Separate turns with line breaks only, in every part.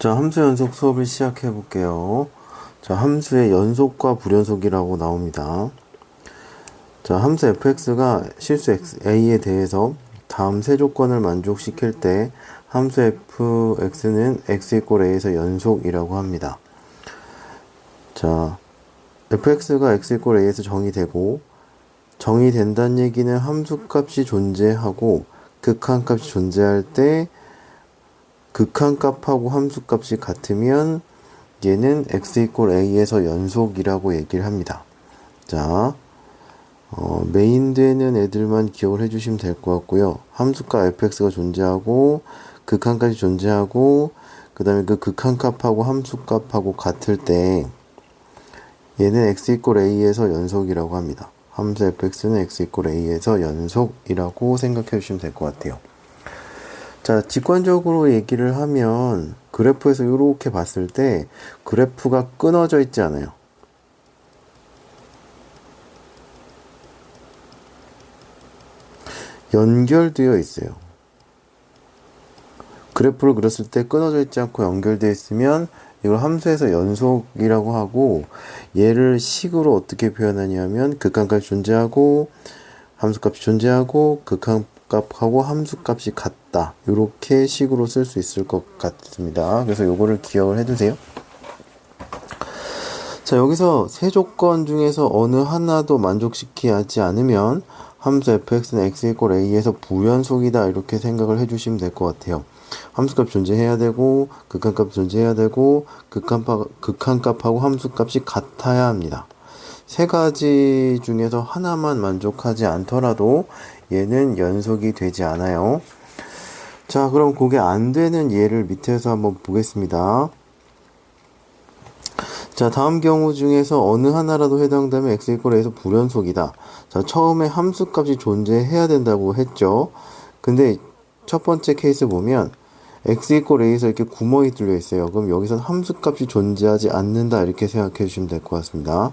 자, 함수 연속 수업을 시작해 볼게요. 자, 함수의 연속과 불연속이라고 나옵니다. 자, 함수 fx가 실수 a에 대해서 다음 세 조건을 만족시킬 때 함수 fx는 x = a에서 연속이라고 합니다. 자, fx가 x = a에서 정의되고, 정의된다는 얘기는 함수값이 존재하고 극한값이 존재할 때 극한값하고 함수값이 같으면 얘는 x = a에서 연속이라고 얘기를 합니다. 자, 메인되는 애들만 기억을 해주시면 될 것 같고요. 함수값 fx가 존재하고 극한값이 존재하고 그 다음에 그 극한값하고 함수값하고 같을 때 얘는 x = a에서 연속이라고 합니다. 함수 fx는 x = a에서 연속이라고 생각해 주시면 될 것 같아요. 자, 직관적으로 얘기를 하면 그래프에서 이렇게 봤을 때 그래프가 끊어져 있지 않아요. 연결되어 있어요. 그래프를 그렸을 때 끊어져 있지 않고 연결되어 있으면 이걸 함수에서 연속이라고 하고, 얘를 식으로 어떻게 표현하냐면 극한값이 존재하고 함수값이 존재하고 극한값하고 함수값이 같다, 이렇게 식으로 쓸 수 있을 것 같습니다. 그래서 요거를 기억을 해두세요. 자, 여기서 세 조건 중에서 어느 하나도 만족시키지 않으면 함수 fx는 x = a에서 불연속이다, 이렇게 생각을 해주시면 될 것 같아요. 함수값 존재해야 되고 극한값 존재해야 되고 극한값하고 함수값이 같아야 합니다. 세 가지 중에서 하나만 만족하지 않더라도 얘는 연속이 되지 않아요. 자, 그럼 그게 안 되는 예를 밑에서 한번 보겠습니다. 자, 다음 경우 중에서 어느 하나라도 해당되면 x = a에서 불연속이다. 자, 처음에 함수값이 존재해야 된다고 했죠. 근데 첫 번째 케이스 보면 x = a에서 이렇게 구멍이 뚫려 있어요. 그럼 여기선 함수값이 존재하지 않는다, 이렇게 생각해 주시면 될 것 같습니다.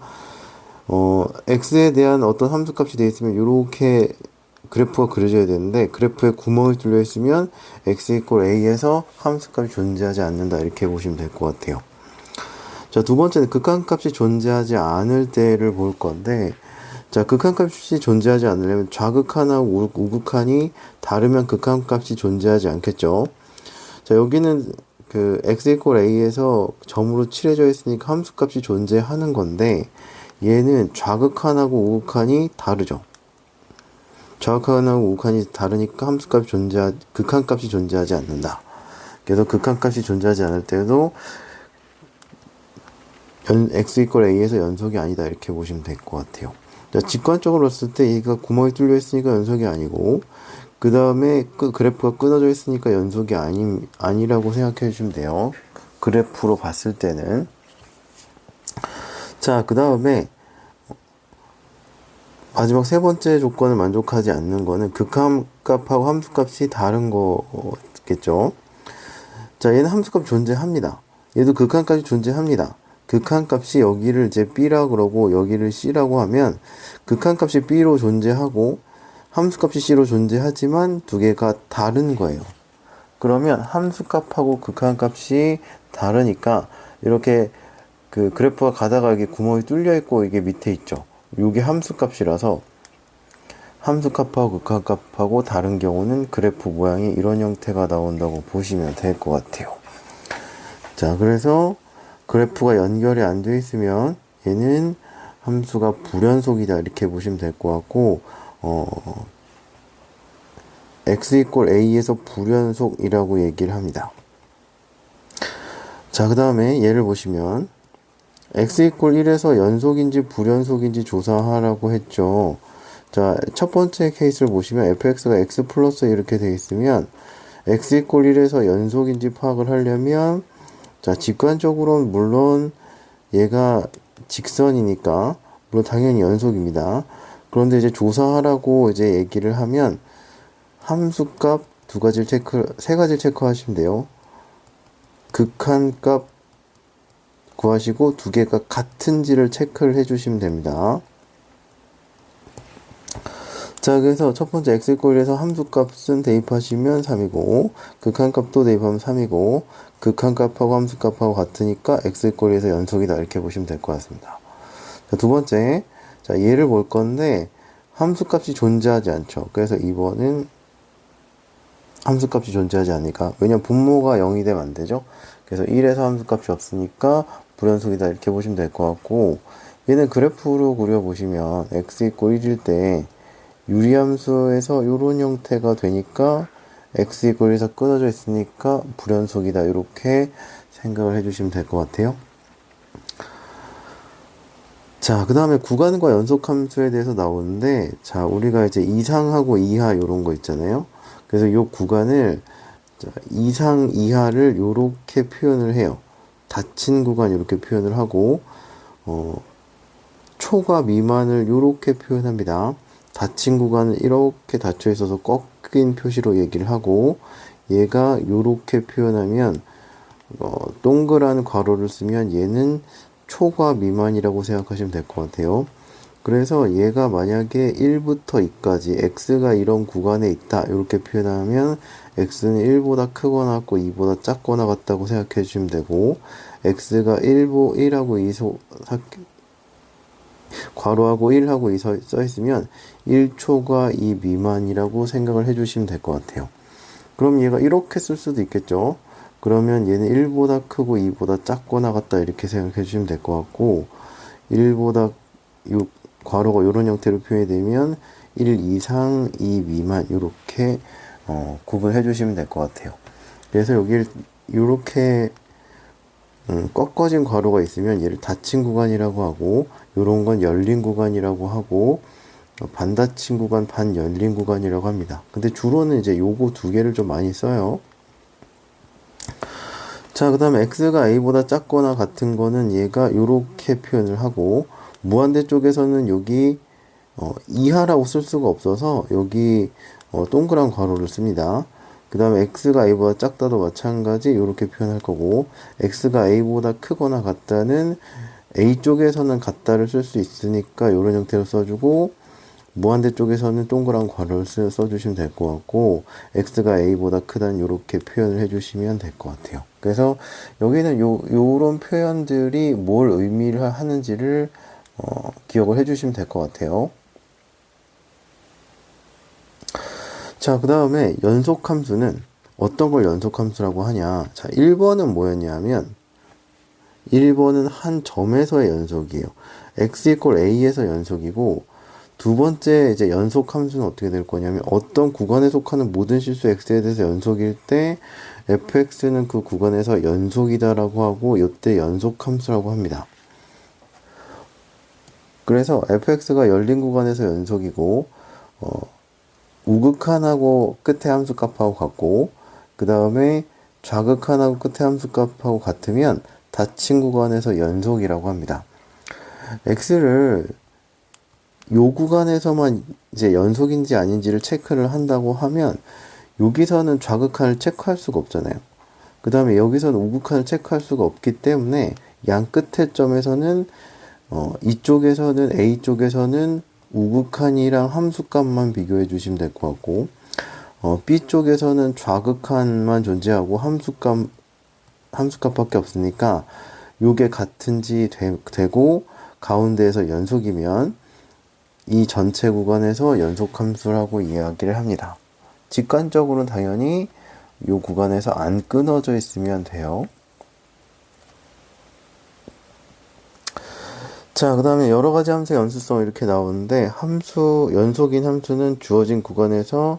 x에 대한 어떤 함수값이 되어 있으면 이렇게 그래프가 그려져야 되는데, 그래프에 구멍이 뚫려 있으면 x = a에서 함수값이 존재하지 않는다, 이렇게 보시면 될 것 같아요. 자, 두 번째는 극한값이 존재하지 않을 때를 볼 건데, 자, 극한값이 존재하지 않으려면 좌극한하고 우극한이 다르면 극한값이 존재하지 않겠죠. 자, 여기는 그 x = a에서 점으로 칠해져 있으니까 함수값이 존재하는 건데, 얘는 좌극한하고 우극한이 다르죠. 좌극한하고 우극한이 다르니까 극한값이 존재하지 않는다. 그래서 극한값이 존재하지 않을 때도 x = a에서 연속이 아니다, 이렇게 보시면 될 것 같아요. 자, 직관적으로 봤을 때 얘가 구멍이 뚫려 있으니까 연속이 아니고, 그 다음에 그래프가 끊어져 있으니까 연속이 아니라고 생각해 주시면 돼요. 그래프로 봤을 때는. 자, 그 다음에 마지막 세 번째 조건을 만족하지 않는 거는 극한값하고 함수값이 다른 거겠죠. 자, 얘는 함수값 존재합니다. 얘도 극한값이 존재합니다. 극한값이 여기를 이제 b라고 그러고 여기를 c라고 하면 극한값이 b로 존재하고 함수값이 c로 존재하지만 두 개가 다른 거예요. 그러면 함수값하고 극한값이 다르니까 이렇게 그 그래프가 가다가 여기 구멍이 뚫려 있고 이게 밑에 있죠. 이게 함수값이라서 함수값하고 극한값하고 다른 경우는 그래프 모양이 이런 형태가 나온다고 보시면 될 것 같아요. 자, 그래서 그래프가 연결이 안 되어 있으면 얘는 함수가 불연속이다, 이렇게 보시면 될 것 같고, x = a에서 불연속이라고 얘기를 합니다. 자, 그 다음에 얘를 보시면 x = 1에서 연속인지 불연속인지 조사하라고 했죠. 자, 첫 번째 케이스를 보시면 fx가 x 플러스 이렇게 되어 있으면 x = 1에서 연속인지 파악을 하려면, 자, 직관적으로는 물론 얘가 직선이니까 물론 당연히 연속입니다. 그런데 이제 조사하라고 이제 얘기를 하면 함수값 세 가지를 체크하시면 돼요. 극한값 구하시고 두 개가 같은지를 체크를 해주시면 됩니다. 자, 그래서 첫 번째 x 이퀄 1에서 함수값은 대입하시면 3이고 극한값도 대입하면 3이고 극한값하고 함수값하고 같으니까 x 이퀄 1에서 연속이다 이렇게 보시면 될 것 같습니다. 자, 두 번째, 자, 얘를 볼 건데 함수값이 존재하지 않죠. 그래서 2번은 함수값이 존재하지 않으니까, 왜냐면 분모가 0이 되면 안 되죠. 그래서 1에서 함수값이 없으니까 불연속이다 이렇게 보시면 될 것 같고, 얘는 그래프로 그려보시면 x 이퀄 1일 때 유리함수에서 이런 형태가 되니까 x 이퀄 1에서 끊어져 있으니까 불연속이다 이렇게 생각을 해주시면 될 것 같아요. 자, 그 다음에 구간과 연속함수에 대해서 나오는데, 자, 우리가 이제 이상하고 이하 요런 거 있잖아요. 그래서 이 구간을, 자, 이상, 이하를 요렇게 표현을 해요. 닫힌 구간 이렇게 표현을 하고, 초과 미만을 요렇게 표현합니다. 닫힌 구간은 이렇게 닫혀 있어서 꺾인 표시로 얘기를 하고, 얘가 요렇게 표현하면, 동그란 괄호를 쓰면 얘는 초과 미만이라고 생각하시면 될 것 같아요. 그래서 얘가 만약에 1부터 2까지 x가 이런 구간에 있다 이렇게 표현하면 x는 1보다 크거나 같고 2보다 작거나 같다고 생각해 주시면 되고, x가 1하고 2 괄호하고 1하고 2 써 있으면 1초과 2 미만이라고 생각을 해 주시면 될 것 같아요. 그럼 얘가 이렇게 쓸 수도 있겠죠. 그러면 얘는 1보다 크고 2보다 작거나 같다 이렇게 생각해 주시면 될 것 같고, 1보다 괄호가 이런 형태로 표현이 되면 1 이상 2 미만 이렇게 구분해 주시면 될 것 같아요. 그래서 여기를 이렇게 꺾어진 괄호가 있으면 얘를 닫힌 구간이라고 하고, 이런 건 열린 구간이라고 하고, 반닫힌 구간, 반 열린 구간이라고 합니다. 근데 주로는 이제 요거 두 개를 좀 많이 써요. 자, 그 다음에 x가 a보다 작거나 같은 거는 얘가 요렇게 표현을 하고, 무한대 쪽에서는 여기 이하라고 쓸 수가 없어서 여기 동그란 괄호를 씁니다. 그 다음에 x가 a보다 작다도 마찬가지 요렇게 표현할 거고, x가 a보다 크거나 같다는 a 쪽에서는 같다를 쓸 수 있으니까 요런 형태로 써주고, 무한대 쪽에서는 동그란 괄호를 써주시면 될 것 같고, x가 a보다 크다는 요렇게 표현을 해주시면 될 것 같아요. 그래서 여기는 요런 표현들이 뭘 의미를 하는지를 기억을 해주시면 될 것 같아요. 자, 그 다음에 연속함수는 어떤 걸 연속함수라고 하냐. 자, 1번은 뭐였냐면 1번은 한 점에서의 연속이에요. x 이퀄 a에서 연속이고, 두 번째 이제 연속 함수는 어떻게 될 거냐면 어떤 구간에 속하는 모든 실수 x에 대해서 연속일 때 fx는 그 구간에서 연속이다라고 하고, 이때 연속 함수라고 합니다. 그래서 fx가 열린 구간에서 연속이고, 우극한하고 끝에 함수값하고 같고, 그 다음에 좌극한하고 끝에 함수값하고 같으면 닫힌 구간에서 연속이라고 합니다. x를 요 구간에서만 이제 연속인지 아닌지를 체크를 한다고 하면 여기서는 좌극한을 체크할 수가 없잖아요. 그 다음에 여기서는 우극한을 체크할 수가 없기 때문에 양 끝에 점에서는 이쪽에서는 A 쪽에서는 우극한이랑 함수값만 비교해 주시면 될 것 같고, B 쪽에서는 좌극한만 존재하고 함수값밖에 없으니까 요게 같은지 되고, 가운데에서 연속이면 이 전체 구간에서 연속함수라고 이야기를 합니다. 직관적으로는 당연히 이 구간에서 안 끊어져 있으면 돼요. 자, 그 다음에 여러가지 함수의 연수성 이렇게 나오는데, 연속인 함수는 주어진 구간에서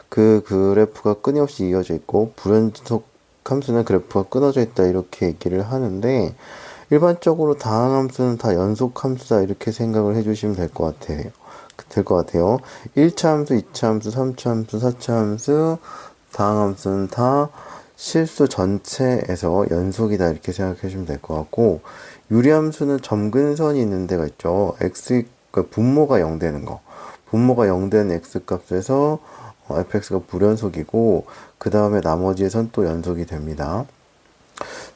그 그래프가 끊임없이 이어져 있고, 불연속 함수는 그래프가 끊어져 있다 이렇게 얘기를 하는데, 일반적으로 다항함수는 다 연속함수다 이렇게 생각을 해주시면 될 것 같아요. 1차 함수, 2차 함수, 3차 함수, 4차 함수, 다항함수는 다 실수 전체에서 연속이다 이렇게 생각해 주시면 될 것 같고, 유리함수는 점근선이 있는 데가 있죠. 그러니까 분모가 0 되는 거. 분모가 0 되는 x값에서 fx가 불연속이고, 그 다음에 나머지에선 또 연속이 됩니다.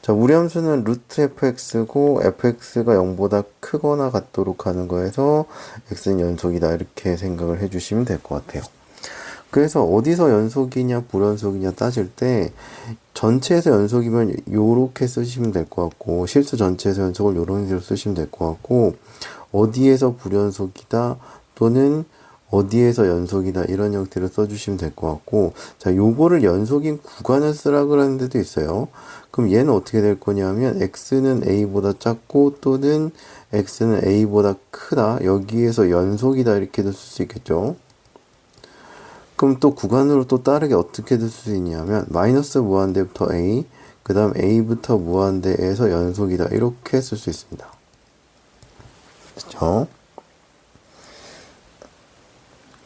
자, 우리 함수는 루트 fx고 fx가 0보다 크거나 같도록 하는 거에서 x는 연속이다 이렇게 생각을 해주시면 될 것 같아요. 그래서 어디서 연속이냐 불연속이냐 따질 때 전체에서 연속이면 요렇게 쓰시면 될 것 같고 실수 전체에서 연속을 요런 식으로 쓰시면 될 것 같고 어디에서 불연속이다 또는 어디에서 연속이다 이런 형태로 써주시면 될 것 같고 자 요거를 연속인 구간을 쓰라 그러는 데도 있어요. 그럼 얘는 어떻게 될 거냐면 x는 a보다 작고 또는 x는 a보다 크다 여기에서 연속이다 이렇게도 쓸 수 있겠죠. 그럼 또 구간으로 또 다르게 어떻게 될 수 있냐면 마이너스 무한대부터 a 그 다음 a부터 무한대에서 연속이다 이렇게 쓸 수 있습니다. 그렇죠?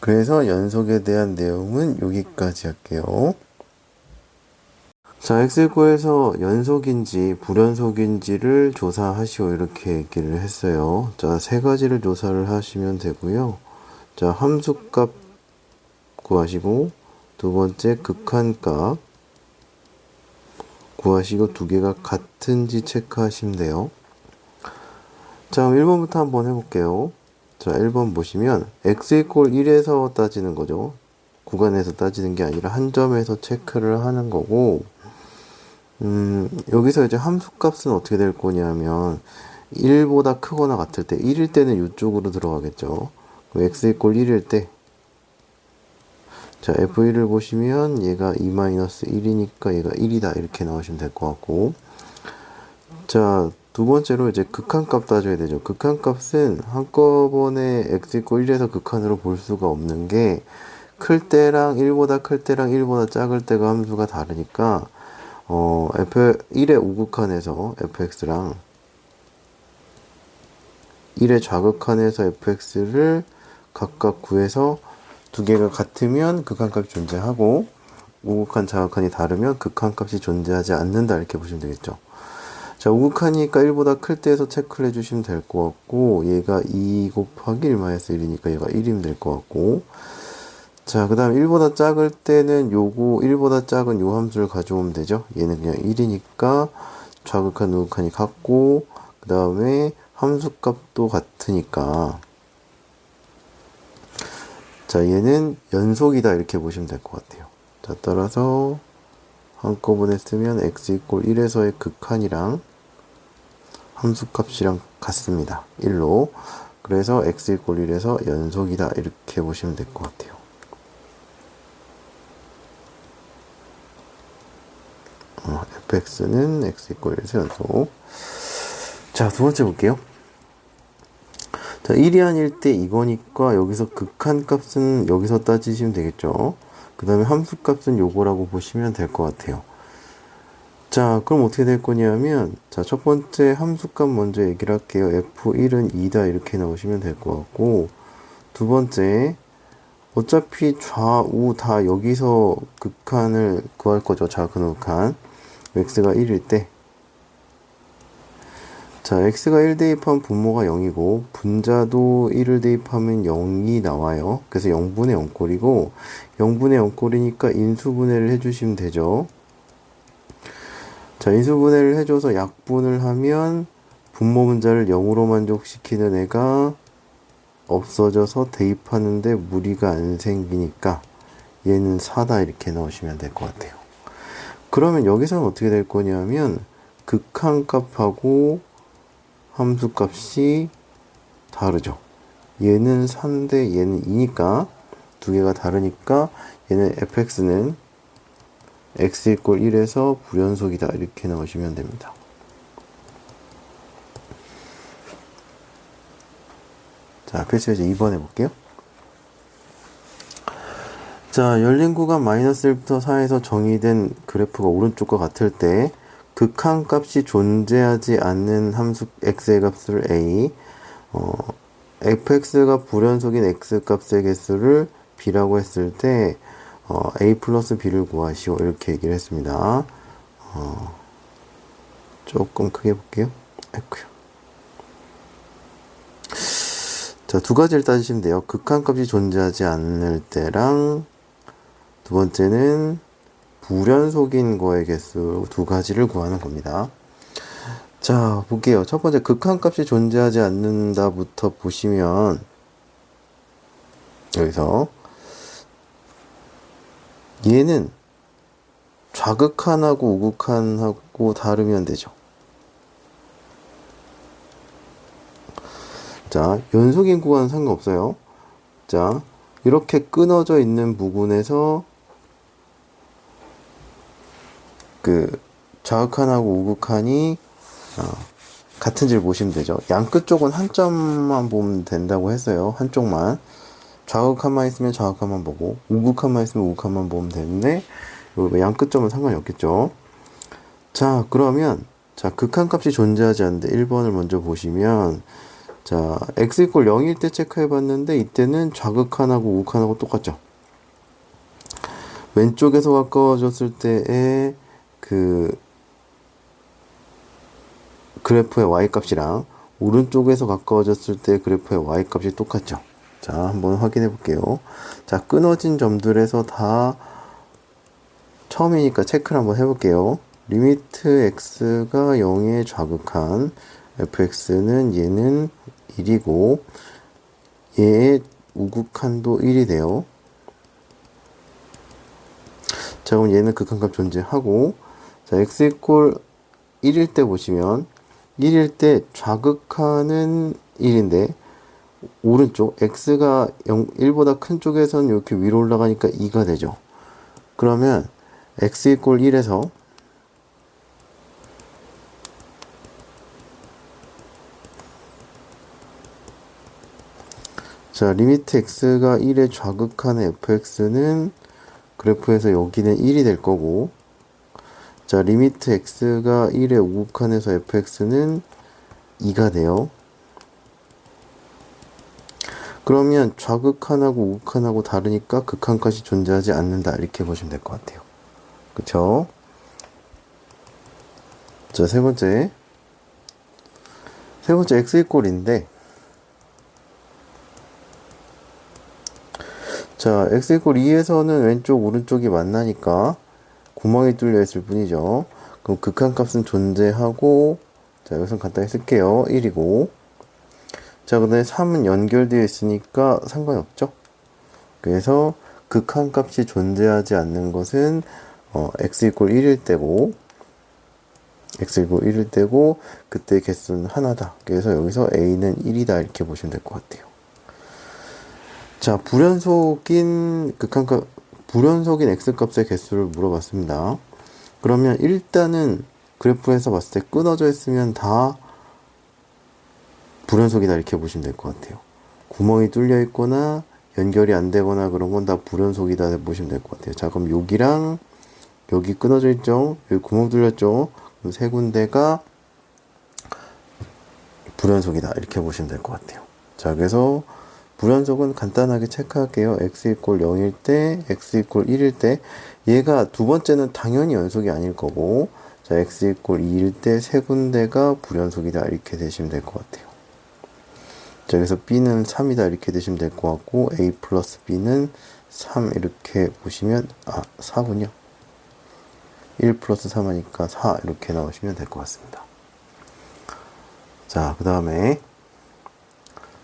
그래서 연속에 대한 내용은 여기까지 할게요. 자, 엑셀코에서 연속인지 불연속인지를 조사하시오 이렇게 얘기를 했어요. 자, 세 가지를 조사를 하시면 되고요. 자, 함수값 구하시고 두 번째 극한값 구하시고 두 개가 같은지 체크하시면 돼요. 자, 그럼 1번부터 한번 해볼게요. 자, 1번 보시면 x 이퀄 1에서 따지는 거죠. 구간에서 따지는 게 아니라 한 점에서 체크를 하는 거고 여기서 이제 함수값은 어떻게 될 거냐면 1보다 크거나 같을 때 1일 때는 이쪽으로 들어가겠죠. x 이퀄 1일 때 자, f1을 보시면 얘가 2-1이니까 얘가 1이다 이렇게 나오시면 될 것 같고 자, 두 번째로 이제 극한값 따져야 되죠. 극한값은 한꺼번에 x 이퀄 1에서 극한으로 볼 수가 없는 게 클 때랑 1보다 클 때랑 1보다 작을 때가 함수가 다르니까 f1의 우극한에서 fx랑 1의 좌극한에서 fx를 각각 구해서 두 개가 같으면 극한값이 존재하고 우극한 좌극한이 다르면 극한값이 존재하지 않는다 이렇게 보시면 되겠죠. 자, 우극한이니까 1보다 클 때에서 체크를 해주시면 될 것 같고 얘가 2 곱하기 1-1이니까 얘가 1이면 될 것 같고 자, 그 다음 1보다 작을 때는 요거 1보다 작은 요 함수를 가져오면 되죠. 얘는 그냥 1이니까 좌극한 우극한이 같고 그 다음에 함수값도 같으니까 자, 얘는 연속이다 이렇게 보시면 될 것 같아요. 자, 따라서 한꺼번에 쓰면 x 이퀄 1에서의 극한이랑 함수값이랑 같습니다. 1로. 그래서 x 이퀄 1에서 연속이다 이렇게 보시면 될 것 같아요. fx는 x 이퀄 1에서 연속. 자, 두 번째 볼게요. 자, 1이 아닐 때 이거니까 여기서 극한값은 여기서 따지시면 되겠죠. 그 다음에 함수값은 요거라고 보시면 될 것 같아요. 자, 그럼 어떻게 될 거냐면 자, 첫 번째 함수값 먼저 얘기를 할게요. f1은 2다 이렇게 나오시면 될 것 같고 두 번째 어차피 좌우 다 여기서 극한을 구할 거죠. 작은 극한 x가 1일 때 자, x가 1 대입하면 분모가 0이고 분자도 1을 대입하면 0이 나와요. 그래서 0분의 0꼴이고 0분의 0꼴이니까 인수분해를 해주시면 되죠. 자, 인수분해를 해줘서 약분을 하면 분모 분자를 0으로 만족시키는 애가 없어져서 대입하는데 무리가 안 생기니까 얘는 4다 이렇게 넣으시면 될 것 같아요. 그러면 여기서는 어떻게 될 거냐면 극한값하고 함수값이 다르죠. 얘는 3대 얘는 2니까 두 개가 다르니까 얘는 fx는 x 이퀄 1에서 불연속이다 이렇게 나오시면 됩니다. 자, 필수예제 2번 해볼게요. 자, 열린 구간 마이너스 1부터 4에서 정의된 그래프가 오른쪽과 같을 때 극한값이 존재하지 않는 함수 x의 값을 a fx가 불연속인 x값의 개수를 b라고 했을 때 a 플러스 b를 구하시오 이렇게 얘기를 했습니다. 조금 크게 볼게요. 아이쿠요. 자, 두 가지를 따지시면 돼요. 극한값이 존재하지 않을 때랑 두 번째는 불연속인 거의 개수 두 가지를 구하는 겁니다. 자, 볼게요. 첫 번째, 극한값이 존재하지 않는다부터 보시면, 여기서, 얘는 좌극한하고 우극한하고 다르면 되죠. 자, 연속인 구간은 상관없어요. 자, 이렇게 끊어져 있는 부분에서 그 좌극한하고 우극한이 같은지를 보시면 되죠. 양끝 쪽은 한 점만 보면 된다고 했어요. 한쪽만. 좌극한만 있으면 좌극한만 보고 우극한만 있으면 우극한만 보면 되는데 양끝 점은 상관이 없겠죠. 자, 그러면 자, 극한값이 존재하지 않는데 1번을 먼저 보시면 자, x = 0일 때 체크해 봤는데 이때는 좌극한하고 우극한하고 똑같죠. 왼쪽에서 가까워졌을 때의 그 그래프의 y값이랑 오른쪽에서 가까워졌을 때 그래프의 y값이 똑같죠. 자, 한번 확인해 볼게요. 자, 끊어진 점들에서 다 처음이니까 체크를 한번 해볼게요. 리미트 x가 0의 좌극한 fx는 얘는 1이고 얘의 우극한도 1이 돼요. 자, 그럼 얘는 극한값 존재하고 자, x = 1일 때 보시면 1일 때 좌극한은 1인데 오른쪽 x가 1보다 큰 쪽에서는 이렇게 위로 올라가니까 2가 되죠. 그러면 x = 1에서 자, 리미트 x가 1의 좌극한의 fx는 그래프에서 여기는 1이 될 거고 자, 리미트 x가 1의 우극한에서 fx는 2가 돼요. 그러면 좌극한하고 우극한하고 다르니까 극한값이 존재하지 않는다 이렇게 보시면 될 것 같아요. 그쵸? 자, 세 번째 x = 인데 자, x = 2에서는 왼쪽 오른쪽이 만나니까 구멍이 뚫려 있을 뿐이죠. 그럼 극한값은 존재하고 자, 여기서 간단히 쓸게요. 1이고 자, 근데 3은 연결되어 있으니까 상관이 없죠. 그래서 극한값이 존재하지 않는 것은 x = 1일 때고 x = 1일 때고 그때 개수는 하나다. 그래서 여기서 a는 1이다 이렇게 보시면 될 것 같아요. 자, 불연속인 x값의 개수를 물어봤습니다. 그러면 일단은 그래프에서 봤을 때 끊어져 있으면 다 불연속이다 이렇게 보시면 될 것 같아요. 구멍이 뚫려 있거나 연결이 안 되거나 그런 건 다 불연속이다 보시면 될 것 같아요. 자, 그럼 여기랑 여기 끊어져 있죠? 여기 구멍 뚫렸죠? 그럼 세 군데가 불연속이다 이렇게 보시면 될 것 같아요. 자, 그래서 불연속은 간단하게 체크할게요. x = 0일 때, x = 1일 때 얘가 두 번째는 당연히 연속이 아닐 거고 자, x = 2일 때 세 군데가 불연속이다 이렇게 되시면 될 것 같아요. 자, 그래서 b는 3이다 이렇게 되시면 될 것 같고 a + b는 3 이렇게 보시면 4군요. 1 + 3 하니까 4 이렇게 나오시면 될 것 같습니다. 자, 그 다음에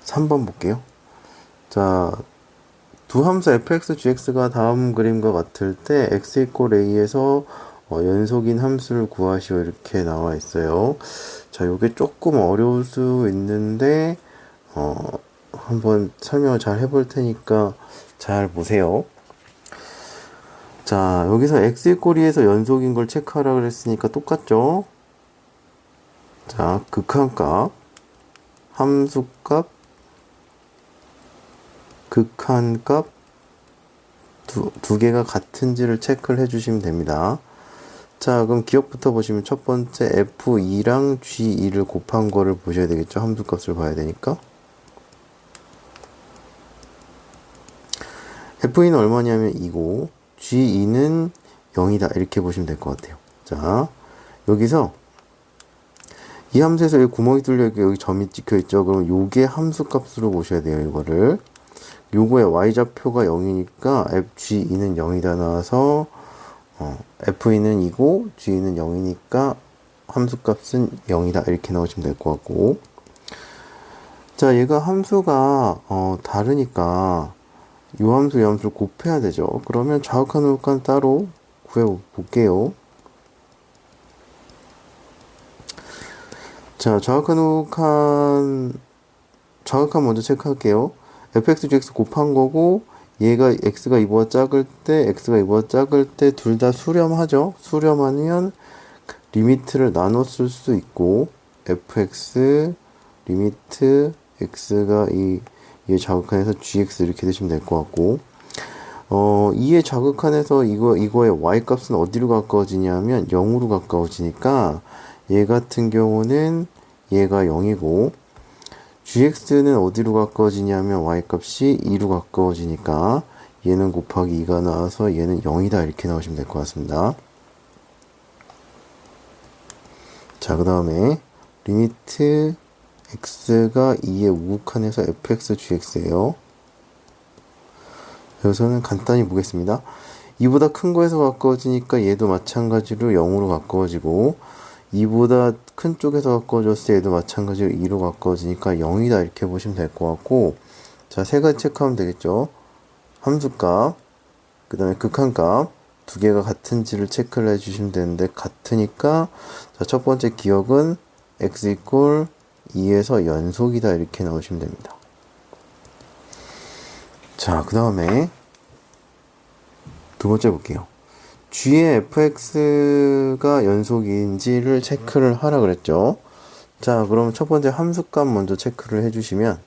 3번 볼게요. 자, 두 함수 fx, gx가 다음 그림과 같을 때 x = a에서 연속인 함수를 구하시오 이렇게 나와 있어요. 자, 요게 조금 어려울 수 있는데 한번 설명을 잘 해볼 테니까 잘 보세요. 자, 여기서 x = 2에서 연속인 걸 체크하라 그랬으니까 똑같죠? 자, 극한값, 함수값, 극한값 두 개가 같은지를 체크를 해주시면 됩니다. 자, 그럼 기억부터 보시면 첫 번째 f2랑 g2를 곱한 거를 보셔야 되겠죠? 함수값을 봐야 되니까. f2는 얼마냐면 2고 g2는 0이다 이렇게 보시면 될 것 같아요. 자, 여기서 이 함수에서 여기 구멍이 뚫려 있고 여기 점이 찍혀 있죠? 그럼 요게 함수값으로 보셔야 돼요. 이거를 요거의 y좌표가 0이니까 fg2는 0이다 나와서 F는 2고 G는 0이니까 함수값은 0이다 이렇게 넣으시면 될 것 같고, 자 얘가 함수가 다르니까 이 함수 이 함수를 곱해야 되죠. 그러면 좌극한 우극한 따로 구해 볼게요. 자 좌극한 우극한 먼저 체크할게요. fx gx 곱한 거고, 얘가 x가 2보다 작을 때 x가 2보다 작을 때 둘 다 수렴하죠. 수렴하면 리미트를 나눠 쓸 수 있고, fx 리미트 x가 이의 좌극한에서 gx 이렇게 되시면 될 것 같고, 이의 좌극한에서 이거의 y 값은 어디로 가까워지냐면 0으로 가까워지니까 얘 같은 경우는 얘가 0이고, gx는 어디로 가까워지냐면 y값이 2로 가까워지니까 얘는 곱하기 2가 나와서 얘는 0이다 이렇게 나오시면 될 것 같습니다. 자, 그 다음에 리미트 x가 2의 우극한에서 fx gx예요. 여기서는 간단히 보겠습니다. 2보다 큰 거에서 가까워지니까 얘도 마찬가지로 0으로 가까워지고, 2보다 큰 쪽에서 가까워졌을 때 얘도 마찬가지로 2로 가까워지니까 0이다 이렇게 보시면 될 것 같고, 자, 세 가지 체크하면 되겠죠. 함수값, 그 다음에 극한값 두 개가 같은지를 체크를 해주시면 되는데, 같으니까 자, 첫 번째 기억은 x 이퀄 2에서 연속이다 이렇게 나오시면 됩니다. 자, 그 다음에 두 번째 볼게요. g의 fx가 연속인지를 체크를 하라 그랬죠. 자, 그럼 첫 번째 함수값 먼저 체크를 해주시면,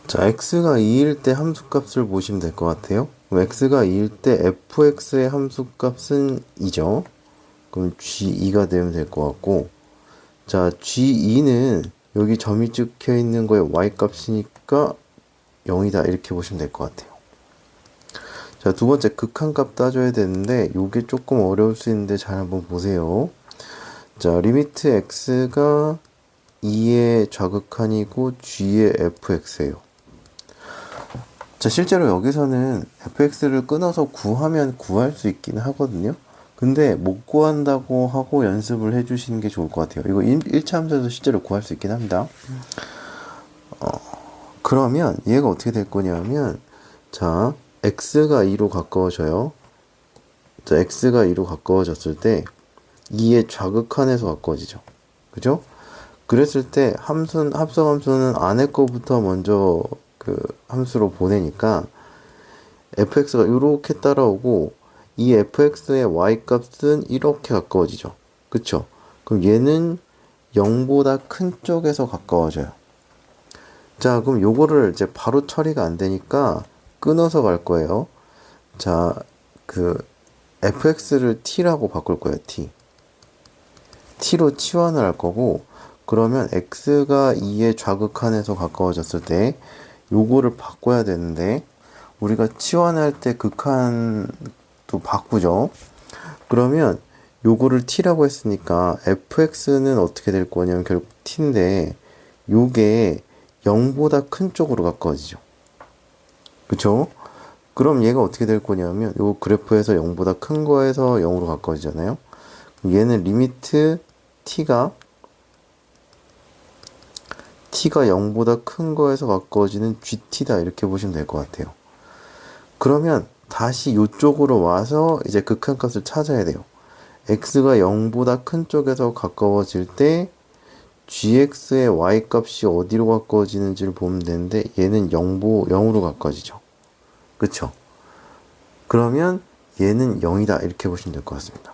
자, x가 2일 때 함수값을 보시면 될 것 같아요. 그럼 x가 2일 때 fx의 함수값은 2죠. 그럼 g2가 되면 될 것 같고, 자, g2는 여기 점이 찍혀 있는 거에 y값이니까 0이다 이렇게 보시면 될 것 같아요. 자, 두 번째 극한값 따져야 되는데 요게 조금 어려울 수 있는데 잘 한번 보세요. 자, 리미트 x가 2의 좌극한이고 g의 fx예요. 자, 실제로 여기서는 fx를 끊어서 구하면 구할 수 있긴 하거든요. 근데 못 구한다고 하고 연습을 해주시는 게 좋을 것 같아요. 이거 1차 함수에서 실제로 구할 수 있긴 합니다. 그러면 얘가 어떻게 될 거냐면, 자, x가 2로 가까워져요. 자, x가 2로 가까워졌을 때 2의 좌극한에서 가까워지죠. 그죠? 그랬을 때 합성함수는 안에 거부터 먼저 그 함수로 보내니까 fx가 이렇게 따라오고, 이 fx의 y값은 이렇게 가까워지죠. 그쵸? 그럼 얘는 0보다 큰 쪽에서 가까워져요. 자, 그럼 요거를 이제 바로 처리가 안 되니까 끊어서 갈 거예요. 자, 그 fx를 t라고 바꿀 거예요. t로 치환을 할 거고, 그러면 x가 2의 좌극한에서 가까워졌을 때 요거를 바꿔야 되는데, 우리가 치환할 때 극한도 바꾸죠. 그러면 요거를 t라고 했으니까 fx는 어떻게 될 거냐면 결국 t인데, 요게 0보다 큰 쪽으로 가까워지죠. 그쵸? 그럼 얘가 어떻게 될 거냐면 요 그래프에서 0보다 큰 거에서 0으로 가까워지잖아요. 얘는 리미트 t가 0보다 큰 거에서 가까워지는 gt다 이렇게 보시면 될 것 같아요. 그러면 다시 이쪽으로 와서 이제 극한값을 찾아야 돼요. x가 0보다 큰 쪽에서 가까워질 때 gx의 y값이 어디로 가까워지는지를 보면 되는데, 얘는 0으로 가까워지죠. 그쵸? 그러면 얘는 0이다 이렇게 보시면 될 것 같습니다.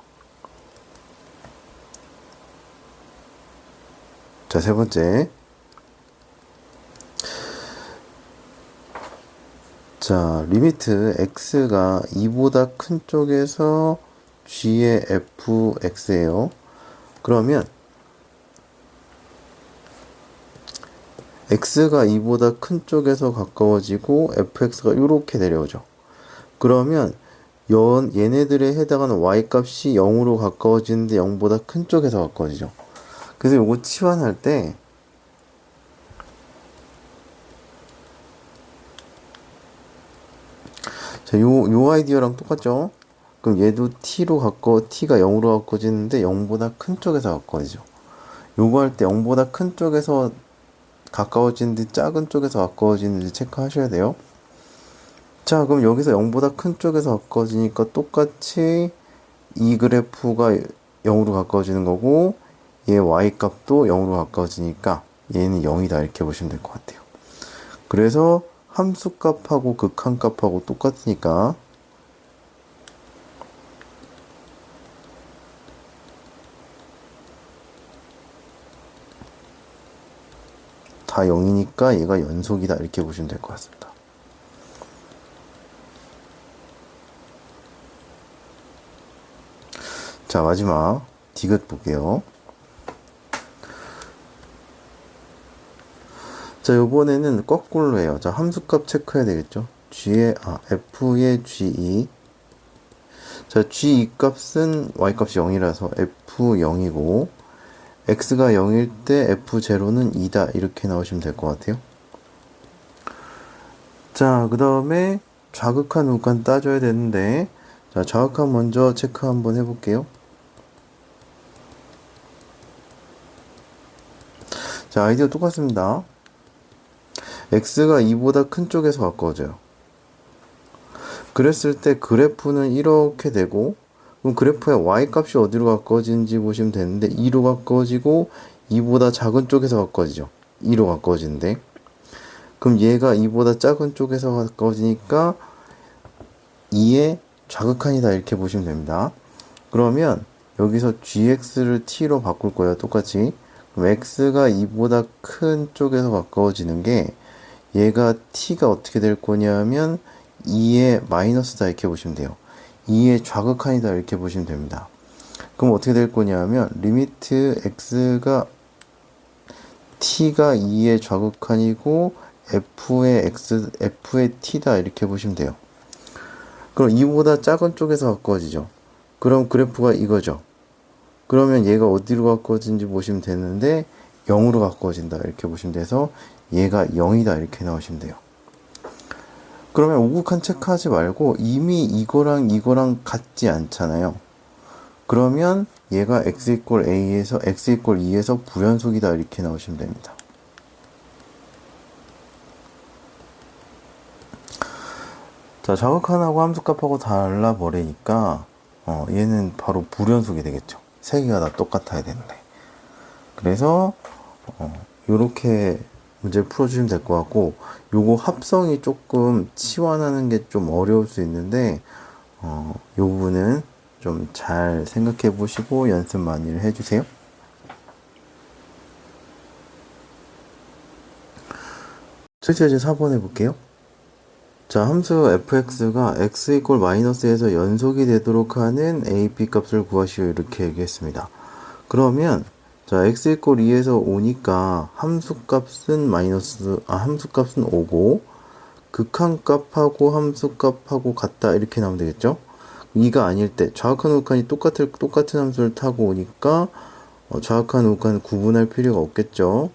자, 세 번째. 자, 리미트 x가 2보다 큰 쪽에서 g의 fx예요. 그러면 x가 2보다 큰 쪽에서 가까워지고 fx가 이렇게 내려오죠. 그러면 얘네들에 해당하는 y값이 0으로 가까워지는데 0보다 큰 쪽에서 가까워지죠. 그래서 요거 치환할 때 자, 요 아이디어랑 똑같죠? 그럼 얘도 t가 0으로 가까워지는데 0보다 큰 쪽에서 가까워지죠. 요거 할 때 0보다 큰 쪽에서 가까워지는지 작은 쪽에서 가까워지는지 체크하셔야 돼요. 자, 그럼 여기서 0보다 큰 쪽에서 가까워지니까 똑같이 이 그래프가 0으로 가까워지는 거고 얘 y값도 0으로 가까워지니까 얘는 0이다 이렇게 보시면 될 것 같아요. 그래서 함수값하고 극한값하고 똑같으니까 다 0이니까 얘가 연속이다 이렇게 보시면 될 것 같습니다. 자, 마지막 디귿 볼게요. 자, 요번에는 거꾸로 해요. 자, 함수값 체크해야 되겠죠. f의 g2. 자, g2 값은 y값이 0이라서 f0이고 x가 0일 때 f0는 2다 이렇게 나오시면 될 것 같아요. 자, 그 다음에 좌극한 우극한 따져야 되는데, 자, 좌극한 먼저 체크 한번 해볼게요. 자, 아이디어 똑같습니다. x가 2보다 큰 쪽에서 가까워져요. 그랬을 때 그래프는 이렇게 되고, 그럼 그래프의 y값이 어디로 가까워지는지 보시면 되는데 2로 가까워지고 2보다 작은 쪽에서 가까워지죠. 2로 가까워지는데 그럼 얘가 2보다 작은 쪽에서 가까워지니까 2의 좌극한이다 이렇게 보시면 됩니다. 그러면 여기서 gx를 t로 바꿀 거예요. 똑같이. 그럼 x가 2보다 큰 쪽에서 가까워지는 게 얘가 t가 어떻게 될 거냐면 2의 마이너스다 이렇게 보시면 돼요. 2의 좌극한이다 이렇게 보시면 됩니다. 그럼 어떻게 될 거냐면 리미트 x가 t가 2의 좌극한이고 f의 t다 이렇게 보시면 돼요. 그럼 2보다 작은 쪽에서 가까워지죠. 그럼 그래프가 이거죠. 그러면 얘가 어디로 가까워지는지 보시면 되는데 0으로 가까워진다 이렇게 보시면 돼서 얘가 0이다 이렇게 나오시면 돼요. 그러면 오극한 체크하지 말고 이미 이거랑 같지 않잖아요. 그러면 얘가 x=a에서 x=2에서 불연속이다 이렇게 나오시면 됩니다. 자, 좌극한하고 함수값하고 달라버리니까 얘는 바로 불연속이 되겠죠. 세 개가 다 똑같아야 되는데. 그래서 요렇게 문제를 풀어주시면 될 것 같고, 요거 합성이 조금 치환하는 게 좀 어려울 수 있는데 요 부분은 좀 잘 생각해 보시고 연습 많이 해주세요. 실제 4번 해볼게요. 자, 함수 fx가 x=-에서 연속이 되도록 하는 AP 값을 구하시오 이렇게 얘기했습니다. 그러면 자, x=2에서 5니까 함수값은 함수값은 5고 극한값하고 함수값하고 같다 이렇게 나오면 되겠죠? 2가 아닐 때 좌극한 우극한이 똑같은 함수를 타고 오니까 좌극한 우극한 구분할 필요가 없겠죠?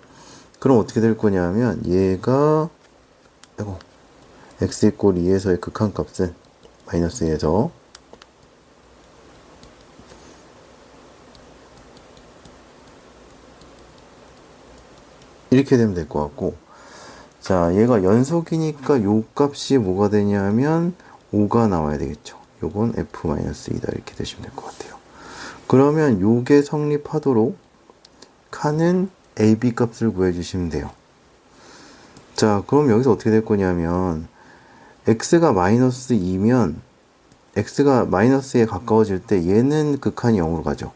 그럼 어떻게 될 거냐면 얘가 x=2에서의 극한값은 -2에서 이렇게 되면 될 것 같고, 자, 얘가 연속이니까 요 값이 뭐가 되냐면 5가 나와야 되겠죠. 요건 f-2다 이렇게 되시면 될 것 같아요. 그러면 요게 성립하도록 하는 ab 값을 구해주시면 돼요. 자, 그럼 여기서 어떻게 될 거냐면 x가 -2면 x가 마이너스에 가까워질 때 얘는 극한이 0으로 가죠.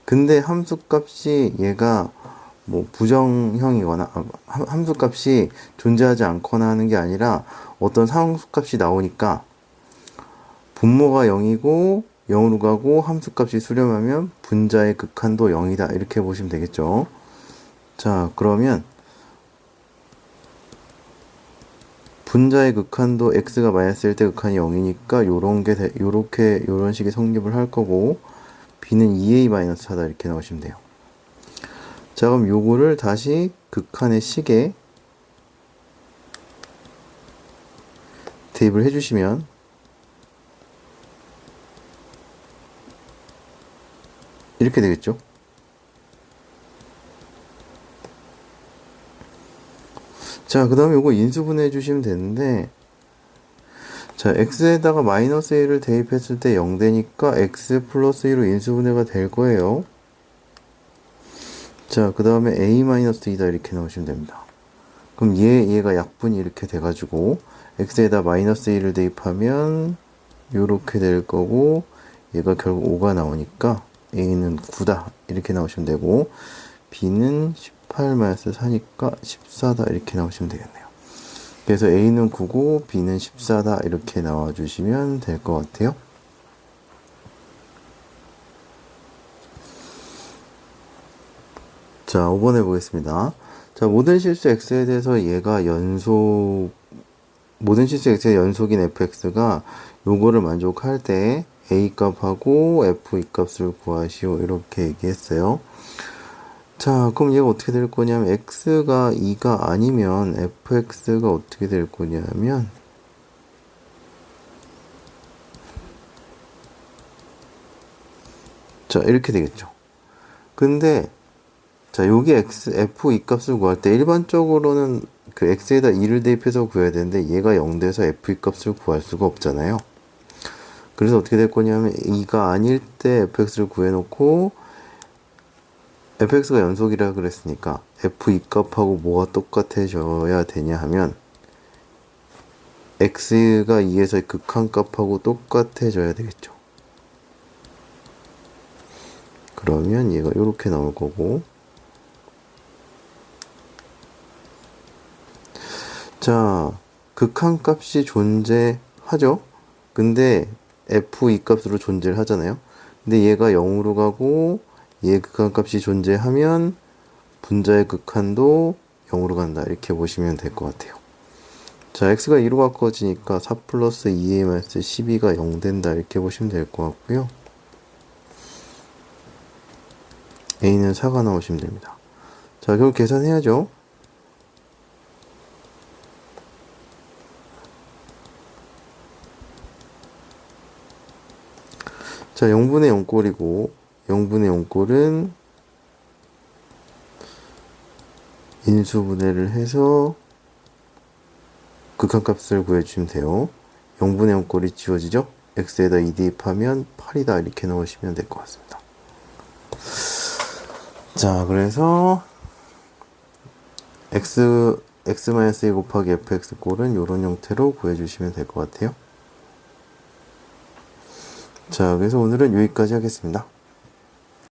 근데 함수값이 얘가 뭐 부정형이거나 함수값이 존재하지 않거나 하는 게 아니라 어떤 상수값이 나오니까 분모가 0이고 0으로 가고 함수값이 수렴하면 분자의 극한도 0이다 이렇게 보시면 되겠죠. 자, 그러면 분자의 극한도 x가 마이너스일 때 극한이 0이니까 요런 식의 성립을 할 거고 b는 2a-4다 이렇게 나오시면 돼요. 자, 그럼 요거를 다시 극한의 식에 대입을 해주시면 이렇게 되겠죠. 자, 그 다음에 이거 인수분해 해주시면 되는데, 자, x에다가 마이너스 a를 대입했을 때 0 되니까 x 플러스 2로 인수분해가 될 거예요. 자, 그 다음에 a 마이너스 2다 이렇게 나오시면 됩니다. 그럼 얘가 약분이 이렇게 돼가지고 x에다 마이너스 1을 대입하면 요렇게 될 거고, 얘가 결국 5가 나오니까 a는 9다 이렇게 나오시면 되고, b는 18 마이너스 4니까 14다 이렇게 나오시면 되겠네요. 그래서 a는 9고 b는 14다 이렇게 나와주시면 될 것 같아요. 자, 5번 해보겠습니다. 자, 모든 실수 x에 대해서 얘가 모든 실수 x의 연속인 fx가 요거를 만족할 때 a 값하고 f 이 값을 구하시오 이렇게 얘기했어요. 자, 그럼 얘가 어떻게 될 거냐면 x가 2가 아니면 fx가 어떻게 될 거냐면 자, 이렇게 되겠죠. 근데 자, 여기 f 이 값을 구할 때 일반적으로는 그 x에다 2를 대입해서 구해야 되는데 얘가 0 돼서 f 이 값을 구할 수가 없잖아요. 그래서 어떻게 될 거냐면 2가 아닐 때 fx를 구해놓고 fx가 연속이라 그랬으니까 f 이 값하고 뭐가 똑같아져야 되냐 하면 x가 2에서 극한값하고 똑같아져야 되겠죠. 그러면 얘가 이렇게 나올 거고, 자, 극한값이 존재하죠. 근데 f 이 값으로 존재를 하잖아요. 근데 얘가 0으로 가고 얘 극한값이 존재하면 분자의 극한도 0으로 간다 이렇게 보시면 될 것 같아요. 자, x가 2로 바꿔지니까 4 플러스 2a 마이너스 12가 0 된다 이렇게 보시면 될 것 같고요. a는 4가 나오시면 됩니다. 자, 결국 계산해야죠. 자, 0분의 0꼴이고 0분의 0꼴은 인수분해를 해서 극한값을 구해주시면 돼요. 0분의 0꼴이 지워지죠? x에다 2 대입하면 8이다 이렇게 넣으시면 될 것 같습니다. 자, 그래서 x-a 곱하기 fx 꼴은 이런 형태로 구해주시면 될 것 같아요. 자, 그래서 오늘은 여기까지 하겠습니다.